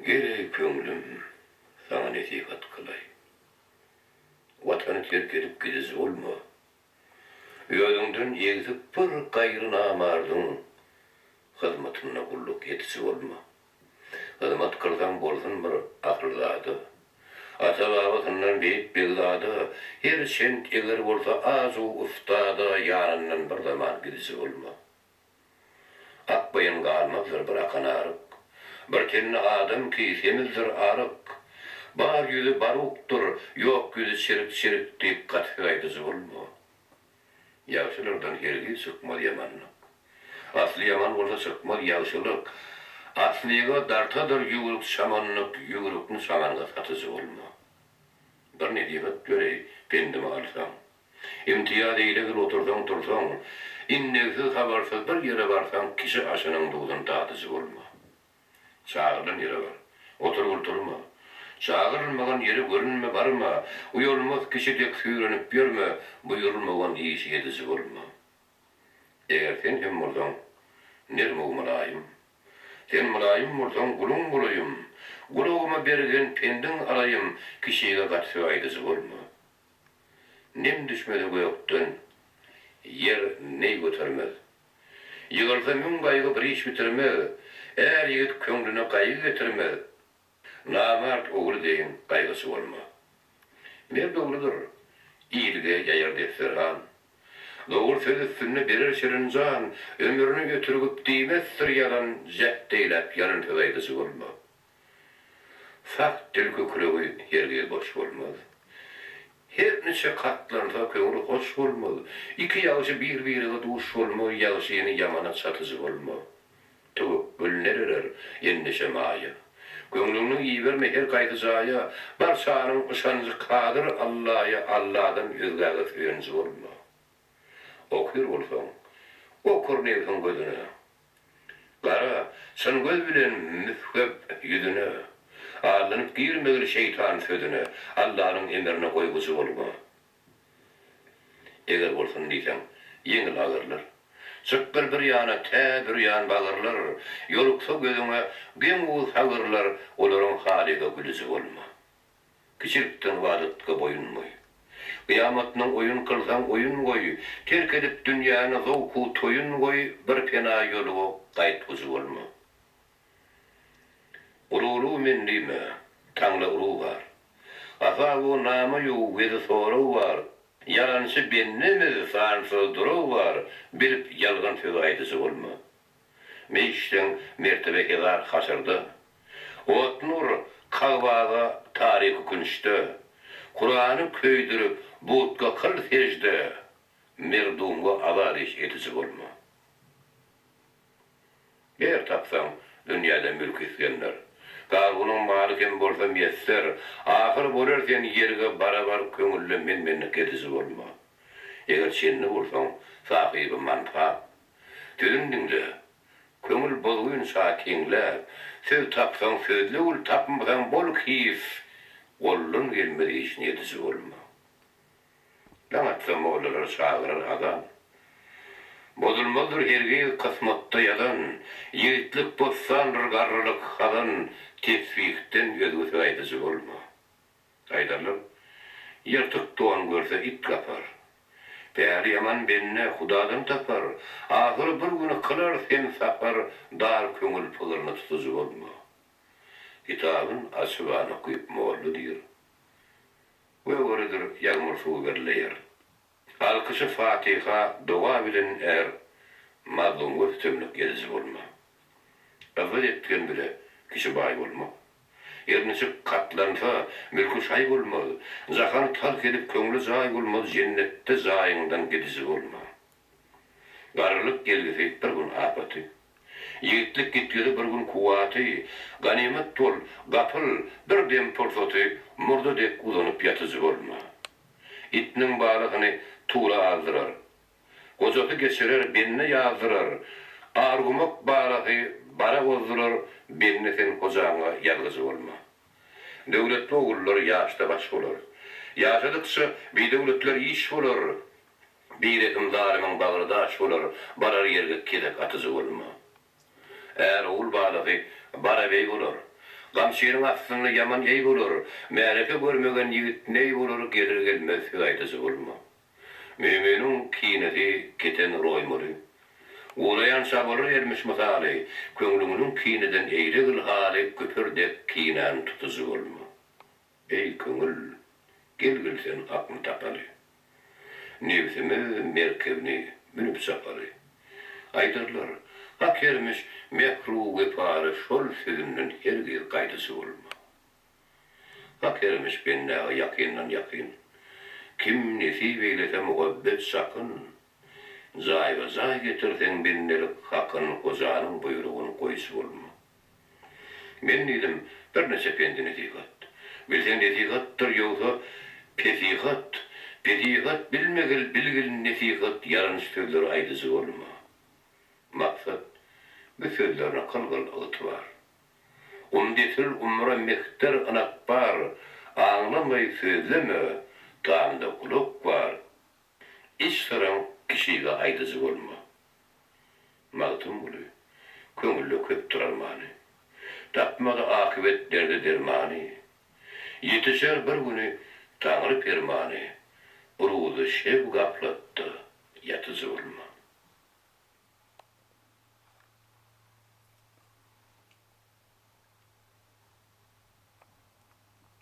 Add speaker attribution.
Speaker 1: Gele köňlüm, sana nesihat kılay. Watany terk edip gidiz bolma. Ýolundan ýegizip bir gaýry namardyň hyzmatyna gulluk etisi bolma. Hyzmat kılsaň bolsun bir akyllady. Ata-babasyndan beýik bilady, her şent eger bolsa azu ustada ýaryndan bir zaman gidisi bolma. Akbaýyn galmazdyr bir akanaryk. Bir tenne adam kiýsemizdir aryk. Bar ýüzi barukdur, ýok ýüzi çirik-çirik diýip gatgaýdyzy bolma. Ýagşylardan hergi çykmaz ýamanlyk. Asly ýaman bolsa çykmaz ýagşylyk. Aslyga dartadyr ýuguruk şamanlyk, ýugurukny şamanga satyjy bolma. Bir nediýet görey, pendime alsaň. İmtiyaz eýlegir otursaň, innegsiz habarsyz bir ýere barsaň, kişi aşynyň dugdan tatyjy bolma. Çağırdan ýere bar, oturma. Çağırılmagan ýeri görünme barma, uyulmaz kişidek süýrenip ýörme, buyurulmagan iş edisi bolma. Eger sen hem bolsaň, nerme mulayim? Sen mulayim bolsaň guluň bolayım. Guluguma bergen pendin alayım, kişiye gatşy aýdyjy bolma. Nem düşmedi goýokdan, yer ney götermez. Ýygylsa mün gaýgy bir iş bitirmez, er ýigit köňlüne gaýgy getirmez. Namart ogly deýin gaýgysy bolma. Mer dogludur, iýilge ýaýar depserhan. Dogry söz üstüne berer şirinjan, ömrüni götürüp diýmezdir ýalan, jek deýlep ýalyn töweýdisi bolma. Fakt dilki kulegi yerge boş bolmaz. Her neçe katlarında köňüli hoş bolmaz. İki ýagşy bir-birine duş bolmaz, ýagşyny ýamana satyjy bolmaz. Tugup gülnerer ýenneşe maýa. Köňlüňi iýberme her gaýdyjaýa, barçanyň ışanyjy kadyr Allah'a, Allah'dan özgäge süýenji bolma. Okur bolsaň, okur nebsiň gözüne. Gara, sen göz bilen müfhep ýüzüne. Ağırlanıp girmegir şeytan sözüne, Allah'ın emrine koygusu bolma. Eger bolsun diýsen, ýeňil agyrlar. Çykdyr bir ýana, tä bir ýan bagyrlar, ýoluksa gözüňe geň uwuz agyrlar, olaryň halyga gülüsi bolma. Kiçilikden wadatga boyunmoy. Kıyamatnyň oyun kılsaň oyun goý, terk edip dünýäni zowku toyun goý, bir pena ýoluga gaýtgyzy bolma. Urulu mendime, taňla uru var. Afawu nama ýok, wezi soru var. Yalançy bennemiz, sansız duru var. Bilip ýalgan söz aýdyjy bolma. Meýişden mertebe kedar haşyrdy. Otnur kawbaga taryk günüşde. Kur'any köýdürüp, butga kıl secde. Merdumga awariş etisi bolma. Ger tapsaň, dünýäde mülk isgenler. Garbunyň maly kim bolsa messer, ahyr bolar sen ýerge barabar köňülle menmenlik edisi bolma. Eger şenli bolsaň, sahibi manfaat. Tüdündinde, köňül bolguýun şakinler, söz tapsaň sözli ul, tapmasaň bol kif, gollun gelmedi işini edisi bolma. Laňatsa mowlalar şagyrar adam. Bozulmazdır hergi kısmatda yalan, yiğitlik bozsandır garrılık halan, tesbihten gözgüsü aýdyjy bolma. Aýdarlar, ýyrtyk doğan görse it kapar. Bäri yaman benne Hudadan tapar, ahyry bir güni kılar sen sapar, dar köňül pulryny tutuzy bolma. Kitabyn açyp okuyup mowlu diýer. We göredir ýagmur suw berleýär. Alkışı Fatiha dua bilen mazlumga üstünlük gelici bolma. Azad etken bile kişi bay bolma. Ernisi katlansa mülkü şay bolmaz. Zahan talk edip köňlü zay bolmaz, jennette zayından gedici bolma. Garlyk gelgisi bir gün apaty. Yiğitlik gitgeli bir gün kuwaty, ganimet tol, gapyl bir dem torsaty, murda dek uzanyp ýatyjy bolma. İtniň balygyny tuğla azdırar. Kocaky geçirer, benne yazdırar. Argumak balığı bara bozdurar, benne sen kocaňa ýalgyzy bolma. Döwletli ogullar ýaşda baş bolar. Ýaşadykça beýdewletler iş bolar. Beýrekim zalimyň bagyrda aş bolar, barar ýerge kedek atyjy bolma. Eger ogul balygy bara bey bolar, Gamşeýryň aslynda yaman ýeý bolar. Märeke görmegen ýigit neý bolar gelir gelmez gaýdasy bolma. Memeniň kinesi keten roýmaly. Ulayan sabırı ermiş misali, köňlüňiň kineden eýregil haly köpürdek kinan tutuzy bolma. Ey köňül, gelgil sen akly tapaly. Nefsimi merkebini minip sapaly. Aýdyrlar, hak ermiş mekruh pary şol sözünden hergir gaýdasy bolma. Hak ermiş benne ýakyndan ýakyn. Kim nesip eýlese muhabbet sakyn. Zayva zay getirsen bennelik hakyn kozanyň buyrugyny goýsy bolma. Men diýdim, bir neçe pendi nesihat. Bilsen nesihatdyr ýogsa pesihat, pesihat bilmegil bilgil nesihat ýaranyş sözler aýdysy bolma. Maksat, bu sözlerine kılgıl ıt var. Umdetil umra mehter anakbar, ağlamay sözleme, dağında kulak var. İş sıran kişiye aydızı olma. Mağdum bulu, köngüllü köp durarmani. Tapmadı akıbetlerde dermani. Yetişer bir günü Tanrı permani. Uruğudu şev gaplattı, yatısı olma.